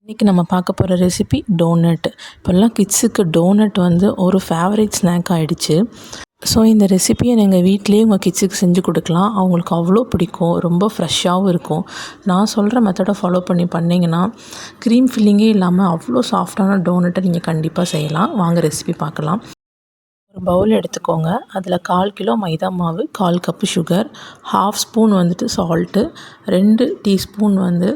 இன்றைக்கி நம்ம பார்க்க போகிற ரெசிபி டோனட். இப்போல்லாம் கிட்ஸுக்கு டோனட் வந்து ஒரு ஃபேவரட் ஸ்நாக் ஆகிடுச்சு. ஸோ இந்த ரெசிபியை நீங்கள் வீட்டிலேயே உங்கள் கிட்ஸுக்கு செஞ்சு கொடுக்கலாம். அவங்களுக்கு அவ்வளோ பிடிக்கும், ரொம்ப ஃப்ரெஷ்ஷாகவும் இருக்கும். நான் சொல்கிற மெத்தடை ஃபாலோ பண்ணிங்கன்னா க்ரீம் ஃபில்லிங்கே இல்லாமல் அவ்வளோ சாஃப்டான டோனட்டை நீங்கள் கண்டிப்பாக செய்யலாம். வாங்க ரெசிபி பார்க்கலாம். ஒரு பவுல் எடுத்துக்கோங்க. அதில் 1/4 கிலோ மைதா மாவு, 1/4 கப்பு சுகர், 1/2 ஸ்பூன் வந்துட்டு சால்ட்டு, 2 டீஸ்பூன் வந்து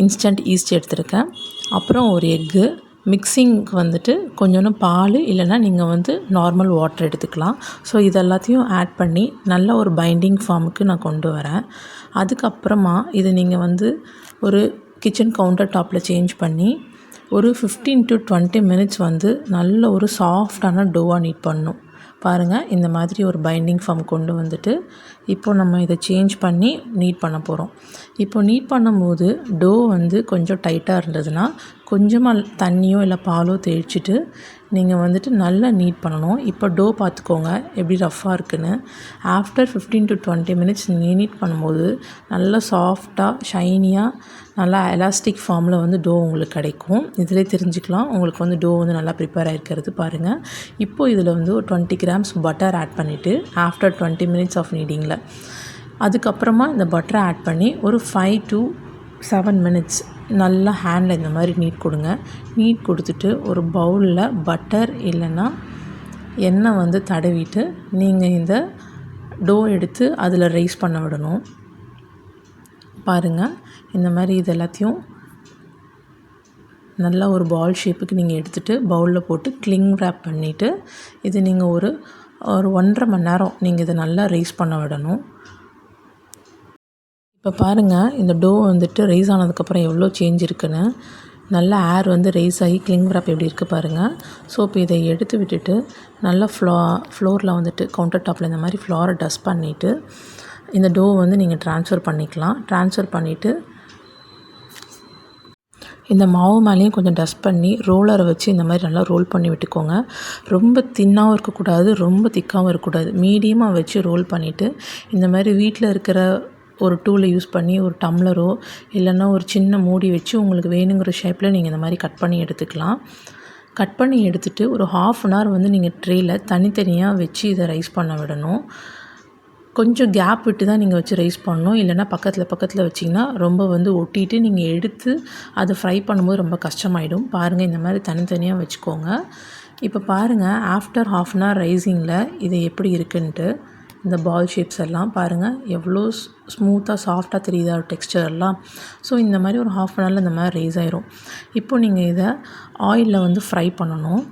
இன்ஸ்டன்ட் ஈஸ்ட் எடுத்துருக்கேன். அப்புறம் ஒரு எக்கு, மிக்சிங்க்கு வந்துட்டு கொஞ்சோண்டு பால் இல்லைன்னா நீங்கள் வந்து நார்மல் வாட்டர் எடுத்துக்கலாம். ஸோ இது எல்லாத்தையும் ஆட் பண்ணி நல்ல ஒரு பைண்டிங் ஃபார்முக்கு நான் கொண்டு வரேன். அதுக்கப்புறமா இது நீங்கள் வந்து ஒரு கிச்சன் கவுண்டர் டாப்பில் சேஞ்ச் பண்ணி ஒரு 15 to 20 மினிட்ஸ் வந்து நல்ல ஒரு சாஃப்டான டோவாக நீட் பண்ணணும். பாருங்கள், இந்த மாதிரி ஒரு பைண்டிங் ஃபார்ம் கொண்டு வந்துட்டு இப்போது நம்ம இதை சேஞ்ச் பண்ணி நீட் பண்ண போகிறோம். இப்போ நீட் பண்ணும்போது டோ வந்து கொஞ்சம் டைட்டாக இருந்ததுன்னா கொஞ்சமாக தண்ணியோ இல்லை பாலோ தெளிச்சிட்டு நீங்கள் வந்துட்டு நல்லா நீட் பண்ணணும். இப்போ டோ பார்த்துக்கோங்க எப்படி ரஃப்பாக இருக்குன்னு. ஆஃப்டர் 15 to 20 மினிட்ஸ் நீட் பண்ணும்போது நல்லா சாஃப்டாக ஷைனியாக நல்லா எலாஸ்டிக் ஃபார்மில் வந்து டோ உங்களுக்கு கிடைக்கும். இதிலே தெரிஞ்சுக்கலாம் உங்களுக்கு வந்து டோ வந்து நல்லா ப்ரிப்பேர் ஆகிருக்கிறது. பாருங்கள், இப்போது இதில் வந்து ஒரு 20 கிராம்ஸ் பட்டர் ஆட் பண்ணிவிட்டு ஆஃப்டர் 20 மினிட்ஸ் ஆஃப் நீடிங்கில் அதுக்கப்புறமா இந்த பட்டரை ஆட் பண்ணி ஒரு 5 to 7 மினிட்ஸ் நல்லா ஹேண்டில் இந்த மாதிரி நீட் கொடுங்க. நீட் கொடுத்துட்டு ஒரு பவுலில் பட்டர் இல்லைன்னா எண்ணெய் வந்து தடவிட்டு நீங்கள் இந்த டோ எடுத்து அதில் ரைஸ் பண்ண விடணும். பாருங்கள், இந்த மாதிரி இது எல்லாத்தையும் நல்லா ஒரு பால் ஷேப்புக்கு நீங்கள் எடுத்துகிட்டு பவுலில் போட்டு கிளிங் ரேப் பண்ணிவிட்டு இது நீங்கள் ஒரு 1.5 மணி நேரம் நீங்கள் இதை நல்லா ரைஸ் பண்ண விடணும். இப்போ பாருங்கள், இந்த டோ வந்துட்டு ரைஸ் ஆனதுக்கப்புறம் எவ்வளோ சேஞ்ச் இருக்குன்னு. நல்லா ஏர் வந்து ரைஸ் ஆகி கிளிங் ரேப் எப்படி இருக்குது பாருங்கள். ஸோ இப்போ இதை எடுத்து விட்டுட்டு நல்லா ஃப்ளோரில் வந்துட்டு கவுண்டர் டாப்பில் இந்த மாதிரி ஃப்ளோரை டஸ்ட் பண்ணிவிட்டு இந்த டோ வந்து நீங்கள் ட்ரான்ஸ்ஃபர் பண்ணிக்கலாம். ட்ரான்ஸ்ஃபர் பண்ணிவிட்டு இந்த மாவு மேலேயும் கொஞ்சம் டஸ்ட் பண்ணி ரோலரை வச்சு இந்த மாதிரி நல்லா ரோல் பண்ணி விட்டுக்கோங்க. ரொம்ப தின்னாகவும் இருக்கக்கூடாது, ரொம்ப திக்காகவும் இருக்கக்கூடாது. மீடியமாக வச்சு ரோல் பண்ணிவிட்டு இந்த மாதிரி வீட்டில் இருக்கிற ஒரு டூலை யூஸ் பண்ணி ஒரு டம்ளரோ இல்லைன்னா ஒரு சின்ன மூடி வச்சு உங்களுக்கு வேணுங்கிற ஷேப்பில் நீங்கள் இந்த மாதிரி கட் பண்ணி எடுத்துக்கலாம். கட் பண்ணி எடுத்துகிட்டு ஒரு 1/2 அன் ஹவர் வந்து நீங்கள் ட்ரேயில் தனித்தனியாக வச்சு இதை ரைஸ் பண்ண விடணும். கொஞ்சம் கேப் விட்டு தான் நீங்கள் வச்சு ரைஸ் பண்ணணும். இல்லைனா பக்கத்தில் வச்சிங்கன்னா ரொம்ப வந்து ஒட்டிட்டு நீங்கள் எடுத்து அதை ஃப்ரை பண்ணும்போது ரொம்ப கஷ்டமாயிடும். பாருங்கள், இந்த மாதிரி தனித்தனியாக வச்சுக்கோங்க. இப்போ பாருங்கள், ஆஃப்டர் 1/2 அன் ஹவர் ரைஸிங்கில் இது எப்படி இருக்குன்ட்டு இந்த பால் ஷேப்ஸ் எல்லாம் பாருங்கள் எவ்வளோ ஸ்மூத்தாக சாஃப்டாக தெரியுதா டெக்ஸ்சர்லாம். ஸோ இந்த மாதிரி ஒரு 1/2 அன் ஹவரில் இந்த மாதிரி ரைஸ் ஆயிரும். இப்போ நீங்கள் இதை ஆயிலில் வந்து ஃப்ரை பண்ணணும்.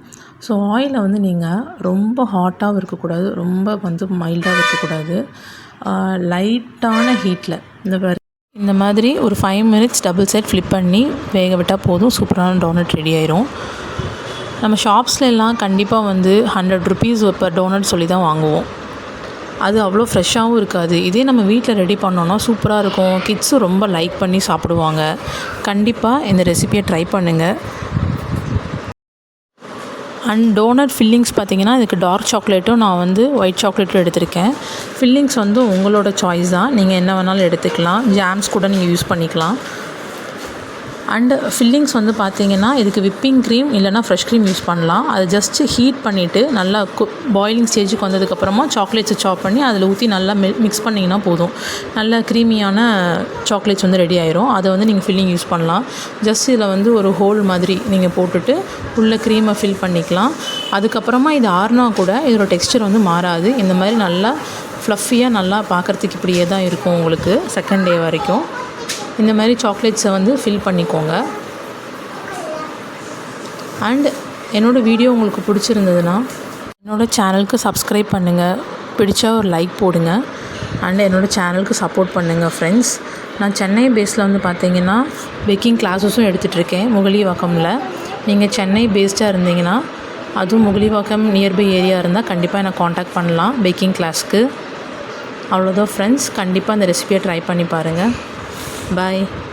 ஸோ ஆயிலில் வந்து நீங்கள் ரொம்ப ஹாட்டாகவும் இருக்கக்கூடாது, ரொம்ப வந்து மைல்டாகவும் இருக்கக்கூடாது. லைட்டான ஹீட்டில் இந்த மாதிரி ஒரு 5 மினிட்ஸ் டபுள் சைட் ஃப்ளிப் பண்ணி வேக விட்டால் போதும். சூப்பரான டோனட் ரெடி ஆயிரும். நம்ம ஷாப்ஸில் எல்லாம் கண்டிப்பாக வந்து 100 rupees per டோனட் சொல்லி தான் வாங்குவோம். அது அவ்வளோ ஃப்ரெஷ்ஷாகவும் இருக்காது. இதே நம்ம வீட்டில் ரெடி பண்ணோன்னா சூப்பராக இருக்கும். கிட்ஸும் ரொம்ப லைக் பண்ணி சாப்பிடுவாங்க. கண்டிப்பாக இந்த ரெசிபியை ட்ரை பண்ணுங்கள். அண்ட் டோனட் ஃபில்லிங்ஸ் பார்த்திங்கன்னா இதுக்கு டார்க் சாக்லேட்டும் நான் வந்து ஒயிட் சாக்லேட்டும் எடுத்திருக்கேன். ஃபில்லிங்ஸ் வந்து உங்களோட சாய்ஸ் தான், நீங்கள் என்ன வேணாலும் எடுத்துக்கலாம். ஜாம்ஸ் கூட நீங்கள் யூஸ் பண்ணிக்கலாம். அண்டு ஃபில்லிங்ஸ் வந்து பார்த்திங்கன்னா இதுக்கு விப்பிங் க்ரீம் இல்லைனா ஃப்ரெஷ் க்ரீம் யூஸ் பண்ணலாம். அதை ஜஸ்ட்டு ஹீட் பண்ணிவிட்டு நல்லா பாயிலிங் ஸ்டேஜுக்கு வந்ததுக்கப்புறமா சாக்லேட்ஸை சாப் பண்ணி அதில் ஊற்றி நல்லா மிக்ஸ் பண்ணிங்கன்னா போதும். நல்ல க்ரீமியான சாக்லேட்ஸ் வந்து ரெடி ஆயிரும். அதை வந்து நீங்கள் ஃபில்லிங் யூஸ் பண்ணலாம். ஜஸ்ட் இதில் வந்து ஒரு ஹோல் மாதிரி நீங்கள் போட்டுட்டு உள்ள க்ரீமை ஃபில் பண்ணிக்கலாம். அதுக்கப்புறமா இது ஆறுனா கூட இதோட டெக்ஸ்சர் வந்து மாறாது. இந்த மாதிரி நல்லா ஃப்ளஃபியாக நல்லா பார்க்குறதுக்கு இப்படியே தான் இருக்கும் உங்களுக்கு செகண்ட் டே வரைக்கும். இந்த மாதிரி சாக்லேட்ஸை வந்து ஃபில் பண்ணிக்கோங்க. அண்ட் என்னோடய வீடியோ உங்களுக்கு பிடிச்சிருந்ததுன்னா என்னோடய சேனலுக்கு சப்ஸ்கிரைப் பண்ணுங்கள், பிடிச்சா ஒரு லைக் போடுங்க. அண்ட் என்னோடய சேனலுக்கு சப்போர்ட் பண்ணுங்கள் ஃப்ரெண்ட்ஸ். நான் சென்னை பேஸில் வந்து பார்த்திங்கன்னா பேக்கிங் கிளாஸஸும் எடுத்துகிட்ருக்கேன் முகலிவாக்கமில். நீங்கள் சென்னை பேஸ்டாக இருந்தீங்கன்னா அதுவும் முகலிவாக்கம் நியர்பை ஏரியா இருந்தால் கண்டிப்பாக என்னை காண்டாக்ட் பண்ணலாம் பேக்கிங் கிளாஸ்க்கு. அவ்வளோதான் ஃப்ரெண்ட்ஸ், கண்டிப்பாக அந்த ரெசிபியை ட்ரை பண்ணி பாருங்கள். Bye.